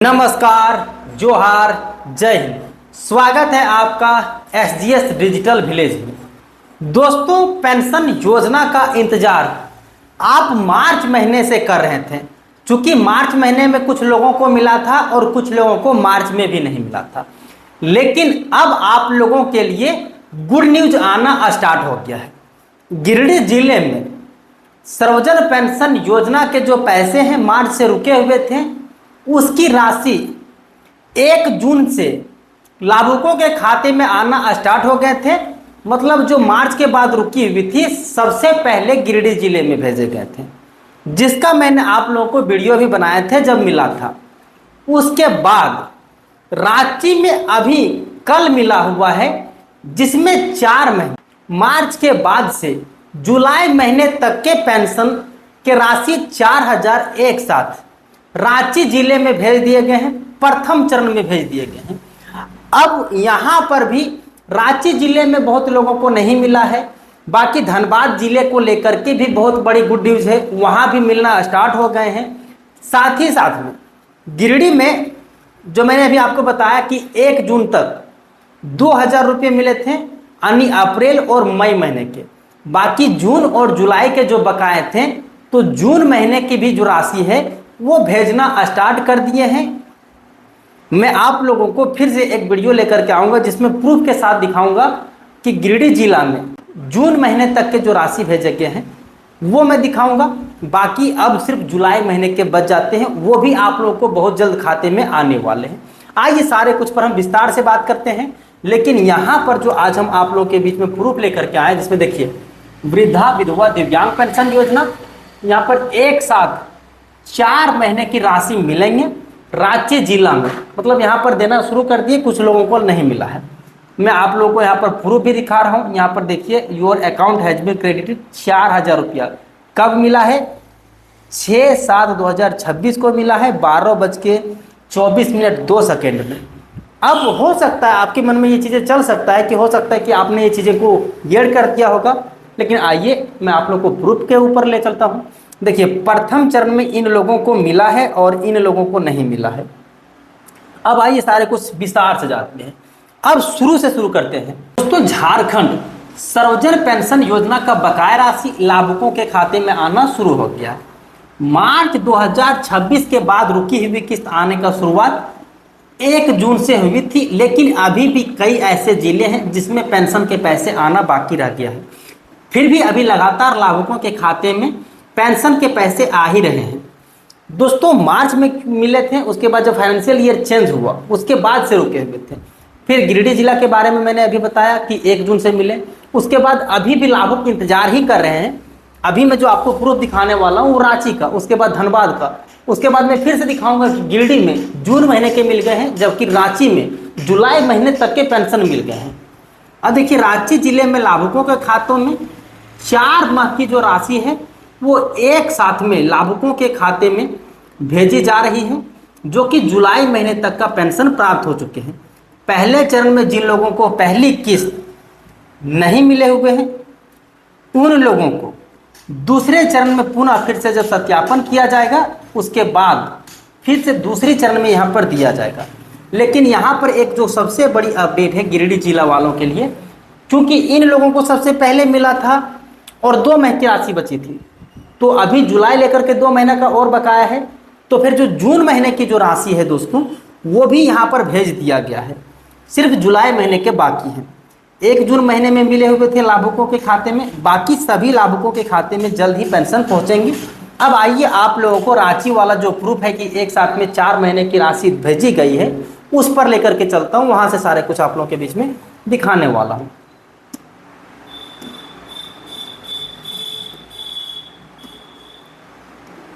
नमस्कार, जोहार, जय हिंद। स्वागत है आपका एसजीएस डिजिटल विलेज में। दोस्तों, पेंशन योजना का इंतजार आप मार्च महीने से कर रहे थे। चूंकि मार्च महीने में कुछ लोगों को मिला था और कुछ लोगों को मार्च में भी नहीं मिला था, लेकिन अब आप लोगों के लिए गुड न्यूज आना स्टार्ट हो गया है। गिरिडीह जिले में सर्वजन पेंशन योजना के जो पैसे हैं मार्च से रुके हुए थे, उसकी राशि 1 जून से लाभुकों के खाते में आना स्टार्ट हो गए थे। मतलब जो मार्च के बाद रुकी हुई थी, सबसे पहले गिरिडीह जिले में भेजे गए थे, जिसका मैंने आप लोगों को वीडियो भी बनाए थे जब मिला था। उसके बाद रांची में अभी कल मिला हुआ है, जिसमें 4 महीने मार्च के बाद से जुलाई महीने तक के पेंशन के राशि 4000 एक साथ रांची जिले में भेज दिए गए हैं। प्रथम चरण में भेज दिए गए हैं। अब यहां पर भी रांची जिले में बहुत लोगों को नहीं मिला है। बाकी धनबाद जिले को लेकर के भी बहुत बड़ी गुड न्यूज है, वहां भी मिलना स्टार्ट हो गए हैं। साथ ही साथ में गिरिडीह में जो मैंने अभी आपको बताया कि 1 जून तक 2000 रुपये मिले थे, यानी अप्रैल और मई महीने के। बाकी जून और जुलाई के जो बकाए थे, तो जून महीने की भी जो राशि है वो भेजना स्टार्ट कर दिए हैं। मैं आप लोगों को फिर से एक वीडियो लेकर के आऊंगा, जिसमें प्रूफ के साथ दिखाऊंगा कि गिरिडीह जिला में जून महीने तक के जो राशि भेजे गए हैं वो मैं दिखाऊंगा। बाकी अब सिर्फ जुलाई महीने के बच जाते हैं, वो भी आप लोगों को बहुत जल्द खाते में आने वाले हैं। आइए सारे कुछ पर हम विस्तार से बात करते हैं। लेकिन यहाँ पर जो आज हम आप लोगों के बीच में प्रूफ लेकर के आए, जिसमें देखिए वृद्धा विधवा दिव्यांग पेंशन योजना, यहाँ पर एक साथ 4 महीने की राशि मिलेंगे रांची जिला में। मतलब यहाँ पर देना शुरू कर दिए, कुछ लोगों को नहीं मिला है। मैं आप लोगों को यहाँ पर प्रूफ भी दिखा रहा हूँ। यहाँ पर देखिए, your account has been credited 4000 रुपया। कब मिला है? 6/7/2026 को मिला है, 12:24 में। अब हो सकता है आपके मन में ये चीज़ें चल सकता है कि हो सकता है कि आपने ये चीज़ें को गेड़ कर दिया होगा, लेकिन आइए मैं आप लोग को प्रूफ के ऊपर ले चलता हूँ। देखिए, प्रथम चरण में इन लोगों को मिला है और इन लोगों को नहीं मिला है। अब आइए सारे कुछ विस्तार से जानते हैं। अब शुरू से शुरू करते हैं। दोस्तों, झारखंड सर्वजन पेंशन योजना का बकाया राशि लाभुकों के खाते में आना शुरू हो गया है। मार्च 2026 के बाद रुकी हुई किस्त आने का शुरुआत 1 जून से हुई थी, लेकिन अभी भी कई ऐसे जिले हैं जिसमें पेंशन के पैसे आना बाकी रह गया है। फिर भी अभी लगातार लाभुकों के खाते में पेंशन के पैसे आ ही रहे हैं। दोस्तों, मार्च में मिले थे, उसके बाद जब फाइनेंशियल ईयर चेंज हुआ उसके बाद से रुके हुए थे। फिर गिरिडीह जिला के बारे में मैंने अभी बताया कि 1 जून से मिले। उसके बाद अभी भी लाभुक इंतजार ही कर रहे हैं। अभी मैं जो आपको प्रूफ दिखाने वाला हूँ वो रांची का, उसके बाद धनबाद का, उसके बाद मैं फिर से दिखाऊंगा कि गिरिडीह में जून महीने के मिल गए हैं, जबकि रांची में जुलाई महीने तक के पेंशन मिल गए हैं। अब देखिए, रांची जिले में लाभुकों के खातों में 4 माह की जो राशि है वो एक साथ में लाभुकों के खाते में भेजी जा रही है, जो कि जुलाई महीने तक का पेंशन प्राप्त हो चुके हैं। पहले चरण में जिन लोगों को पहली किस्त नहीं मिले हुए हैं, उन लोगों को दूसरे चरण में पुनः फिर से जब सत्यापन किया जाएगा, उसके बाद फिर से दूसरी चरण में यहाँ पर दिया जाएगा। लेकिन यहाँ पर एक जो सबसे बड़ी अपडेट है गिरिडीह जिला वालों के लिए, क्योंकि इन लोगों को सबसे पहले मिला था और 2 महीने की राशि बची थी, तो अभी जुलाई लेकर के 2 महीने का और बकाया है। तो फिर जो जून महीने की जो राशि है दोस्तों, वो भी यहाँ पर भेज दिया गया है। सिर्फ जुलाई महीने के बाकी हैं। 1 जून महीने में मिले हुए थे लाभुकों के खाते में, बाकी सभी लाभुकों के खाते में जल्द ही पेंशन पहुँचेंगी। अब आइए आप लोगों को रांची वाला जो प्रूफ है कि एक साथ में 4 महीने की राशि भेजी गई है, उस पर लेकर के चलता हूँ। वहाँ से सारे कुछ आप लोगों के बीच में दिखाने वाला हूँ।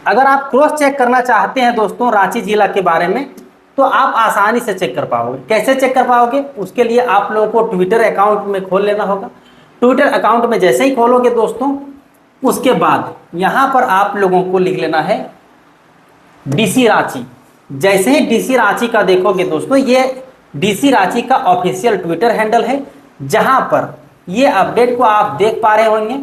अगर आप क्रॉस चेक करना चाहते हैं दोस्तों रांची जिला के बारे में, तो आप आसानी से चेक कर पाओगे। कैसे चेक कर पाओगे? उसके लिए आप लोगों को ट्विटर अकाउंट में खोल लेना होगा। ट्विटर अकाउंट में जैसे ही खोलोगे दोस्तों, उसके बाद यहाँ पर आप लोगों को लिख लेना है डीसी रांची। जैसे ही डीसी रांची का देखोगे दोस्तों, ये डीसी रांची का ऑफिशियल ट्विटर हैंडल है, जहाँ पर ये अपडेट को आप देख पा रहे होंगे।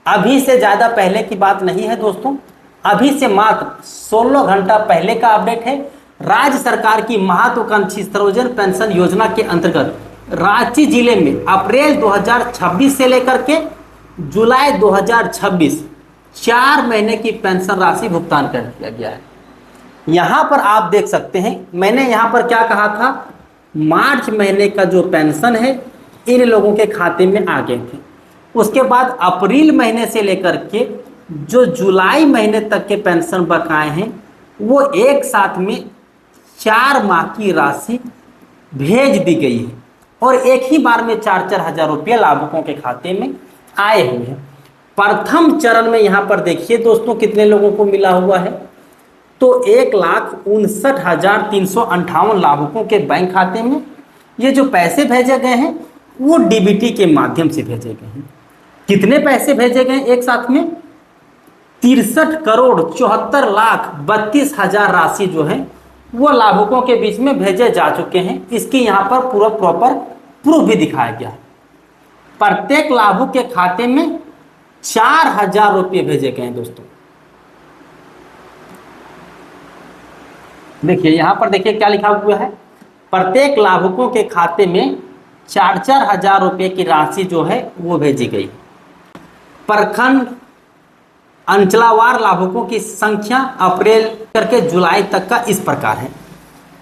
अभी से ज़्यादा पहले की बात नहीं है दोस्तों, अभी से मात्र 16 घंटा पहले का अपडेट है, राज्य सरकार की महत्वाकांक्षी सर्वजन पेंशन योजना के अंतर्गत रांची जिले में अप्रैल 2026 से लेकर के जुलाई 2026 4 महीने की पेंशन राशि भुगतान कर दिया गया है। यहां पर आप देख सकते हैं, मैंने यहां पर क्या कहा था, मार्च महीने का जो पेंशन है इन लोगों के खाते में आ गए थे। उसके बाद अप्रैल महीने से लेकर के जो जुलाई महीने तक के पेंशन बकाए हैं वो एक साथ में 4 माह की राशि भेज दी गई है और एक ही बार में 4-4 हजार रुपये लाभुकों के खाते में आए हुए हैं। प्रथम चरण में यहाँ पर देखिए दोस्तों कितने लोगों को मिला हुआ है, तो 1,59,358 लाभुकों के बैंक खाते में ये जो पैसे भेजे गए हैं वो डीबीटी के माध्यम से भेजे गए हैं। कितने पैसे भेजे गए एक साथ में, 63,74,32,000 राशि जो है वो लाभुकों के बीच में भेजे जा चुके हैं। इसकी यहाँ पर पूरा प्रॉपर प्रूफ भी दिखाया गया है। प्रत्येक लाभुक के खाते में 4,000 रुपये भेजे गए हैं दोस्तों। देखिए यहाँ पर देखिए क्या लिखा हुआ है, प्रत्येक लाभुकों के खाते में 4-4 हजार रुपये की राशि जो है वो भेजी गई। प्रखंड अंचलावार लाभुकों की संख्या अप्रैल करके जुलाई तक का इस प्रकार है।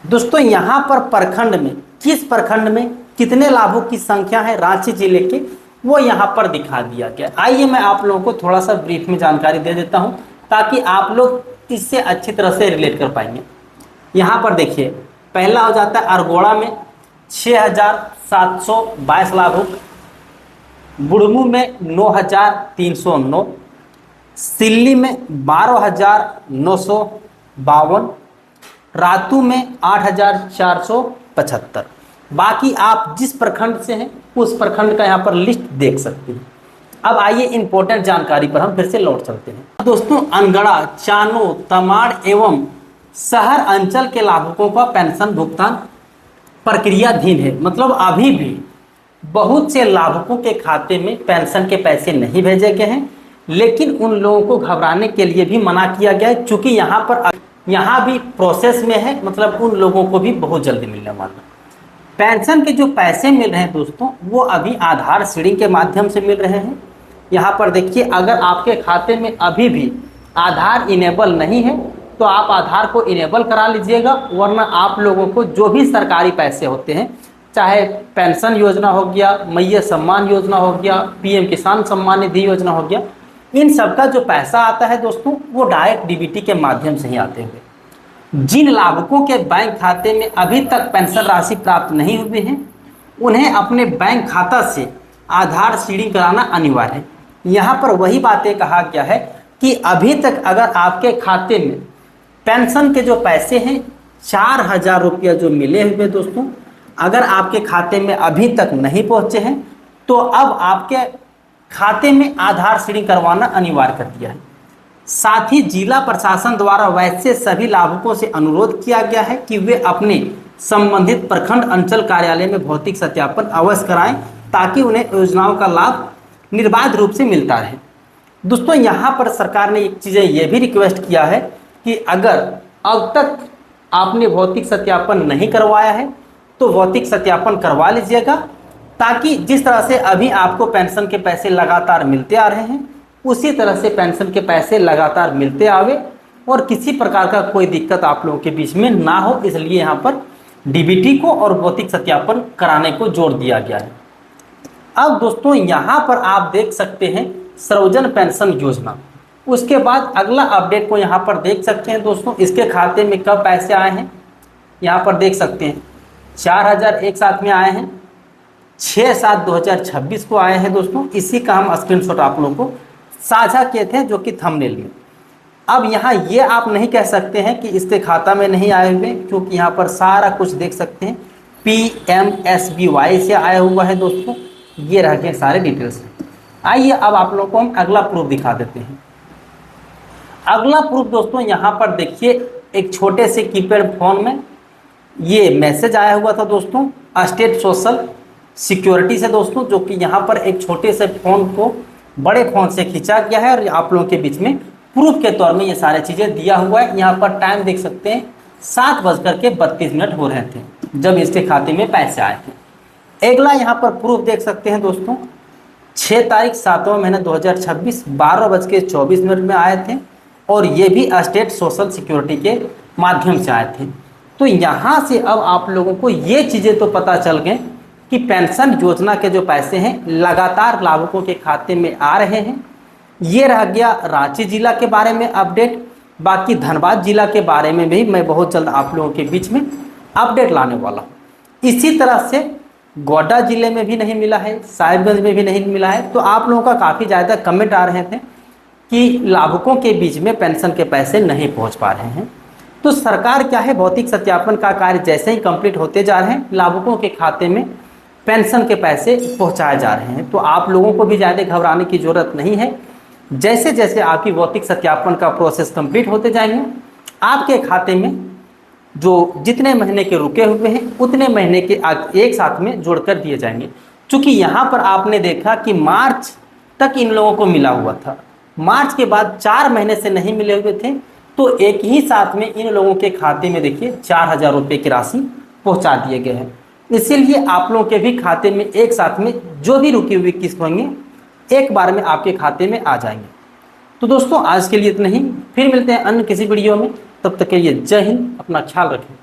दोस्तों यहाँ पर प्रखंड में किस प्रखंड में कितने लाभुक की संख्या है रांची जिले के वो यहाँ पर दिखा दिया गया। आइए मैं आप लोगों को थोड़ा सा ब्रीफ में जानकारी दे देता हूँ ताकि आप लोग इससे अच्छी तरह से रिलेट कर पाएंगे। यहाँ पर देखिए पहला हो जाता है अरगोड़ा में 6,722 लाभुक, बुढ़मू में 9,309, सिल्ली में 12,952, रातू में 8,475। बाकी आप जिस प्रखंड से हैं उस प्रखंड का यहाँ पर लिस्ट देख सकते हैं। अब आइए इंपॉर्टेंट जानकारी पर हम फिर से लौट चलते हैं। दोस्तों अनगढ़ा, चानो, तमाड़ एवं शहर अंचल के लाभुकों का पेंशन भुगतान प्रक्रियाधीन है। मतलब अभी भी बहुत से लाभुकों के खाते में पेंशन के पैसे नहीं भेजे गए हैं, लेकिन उन लोगों को घबराने के लिए भी मना किया गया है क्योंकि यहाँ भी प्रोसेस में है। मतलब उन लोगों को भी बहुत जल्दी मिलने वाला। पेंशन के जो पैसे मिल रहे हैं दोस्तों वो अभी आधार सीडिंग के माध्यम से मिल रहे हैं। यहाँ पर देखिए अगर आपके खाते में अभी भी आधार इनेबल नहीं है तो आप आधार को इनेबल करा लीजिएगा, वरना आप लोगों को जो भी सरकारी पैसे होते हैं, चाहे पेंशन योजना हो गया, मैया सम्मान योजना हो गया, पीएम किसान सम्मान निधि योजना हो गया, इन सब का जो पैसा आता है दोस्तों वो डायरेक्ट डीबीटी के माध्यम से ही आते हुए। जिन लाभुकों के बैंक खाते में अभी तक पेंशन राशि प्राप्त नहीं हुई है उन्हें अपने बैंक खाता से आधार सीडिंग कराना अनिवार्य है। यहाँ पर वही बातें कहा गया है कि अभी तक अगर आपके खाते में पेंशन के जो पैसे हैं 4,000 रुपया जो मिले हुए दोस्तों, अगर आपके खाते में अभी तक नहीं पहुंचे हैं तो अब आपके खाते में आधार सीडिंग करवाना अनिवार्य कर दिया है। साथ ही जिला प्रशासन द्वारा वैसे सभी लाभुकों से अनुरोध किया गया है कि वे अपने संबंधित प्रखंड अंचल कार्यालय में भौतिक सत्यापन अवश्य कराएं ताकि उन्हें योजनाओं का लाभ निर्बाध रूप से मिलता रहे। दोस्तों यहाँ पर सरकार ने एक चीज़ें ये भी रिक्वेस्ट किया है कि अगर अब तक आपने भौतिक सत्यापन नहीं करवाया है तो भौतिक सत्यापन करवा लीजिएगा, ताकि जिस तरह से अभी आपको पेंशन के पैसे लगातार मिलते आ रहे हैं उसी तरह से पेंशन के पैसे लगातार मिलते आवे और किसी प्रकार का कोई दिक्कत आप लोगों के बीच में ना हो। इसलिए यहाँ पर डीबीटी को और भौतिक सत्यापन कराने को जोर दिया गया है। अब दोस्तों यहाँ पर आप देख सकते हैं सर्वजन पेंशन योजना। उसके बाद अगला अपडेट को यहाँ पर देख सकते हैं दोस्तों, इसके खाते में कब पैसे आए हैं यहाँ पर देख सकते हैं। 4,000 एक साथ में आए हैं, 6/7/2026 को आए हैं दोस्तों। इसी का हम स्क्रीनशॉट आप लोगों को साझा किए थे जो कि थंबनेल में। अब यहाँ ये आप नहीं कह सकते हैं कि इसके खाता में नहीं आए हुए, क्योंकि यहाँ पर सारा कुछ देख सकते हैं PMSBY से आया हुआ है दोस्तों। ये रह गए सारे डिटेल्स। आइए अब आप लोगों को हम अगला प्रूफ दिखा देते हैं। अगला प्रूफ दोस्तों यहाँ पर देखिए, एक छोटे से कीपैड फोन में ये मैसेज आया हुआ था दोस्तों स्टेट सोशल सिक्योरिटी से दोस्तों, जो कि यहाँ पर एक छोटे से फ़ोन को बड़े फ़ोन से खींचा गया है और आप लोगों के बीच में प्रूफ के तौर में ये सारी चीज़ें दिया हुआ है। यहाँ पर टाइम देख सकते हैं 7:32 हो रहे थे जब इसके खाते में पैसे आए थे। अगला यहाँ पर प्रूफ देख सकते हैं दोस्तों, 6 तारीख 7वां महीना 2026 12:24 में आए थे और ये भी स्टेट सोशल सिक्योरिटी के माध्यम से आए थे। तो यहाँ से अब आप लोगों को ये चीज़ें तो पता चल गए कि पेंशन योजना के जो पैसे हैं लगातार लाभुकों के खाते में आ रहे हैं। ये रह गया रांची जिला के बारे में अपडेट। बाकी धनबाद जिला के बारे में भी मैं बहुत जल्द आप लोगों के बीच में अपडेट लाने वाला हूँ। इसी तरह से गोड्डा जिले में भी नहीं मिला है, साहिबगंज में भी नहीं मिला है। तो आप लोगों का काफ़ी ज़्यादा कमेंट आ रहे थे कि लाभुकों के बीच में पेंशन के पैसे नहीं पहुंच पा रहे हैं। तो सरकार क्या है, भौतिक सत्यापन का कार्य जैसे ही कंप्लीट होते जा रहे हैं लाभुकों के खाते में पेंशन के पैसे पहुंचाए जा रहे हैं। तो आप लोगों को भी ज़्यादा घबराने की ज़रूरत नहीं है। जैसे जैसे आपकी भौतिक सत्यापन का प्रोसेस कंप्लीट होते जाएंगे आपके खाते में जो जितने महीने के रुके हुए हैं उतने महीने के एक साथ में जोड़कर दिए जाएंगे। चूँकि यहाँ पर आपने देखा कि मार्च तक इन लोगों को मिला हुआ था, मार्च के बाद 4 महीने से नहीं मिले हुए थे, तो एक ही साथ में इन लोगों के खाते में देखिए 4,000 रुपये की राशि पहुंचा दिए गए हैं। इसीलिए आप लोगों के भी खाते में एक साथ में जो भी रुकी हुई किस्त होंगे एक बार में आपके खाते में आ जाएंगे। तो दोस्तों आज के लिए इतना ही, फिर मिलते हैं अन्य किसी वीडियो में। तब तक के लिए जय हिंद, अपना ख्याल रखें।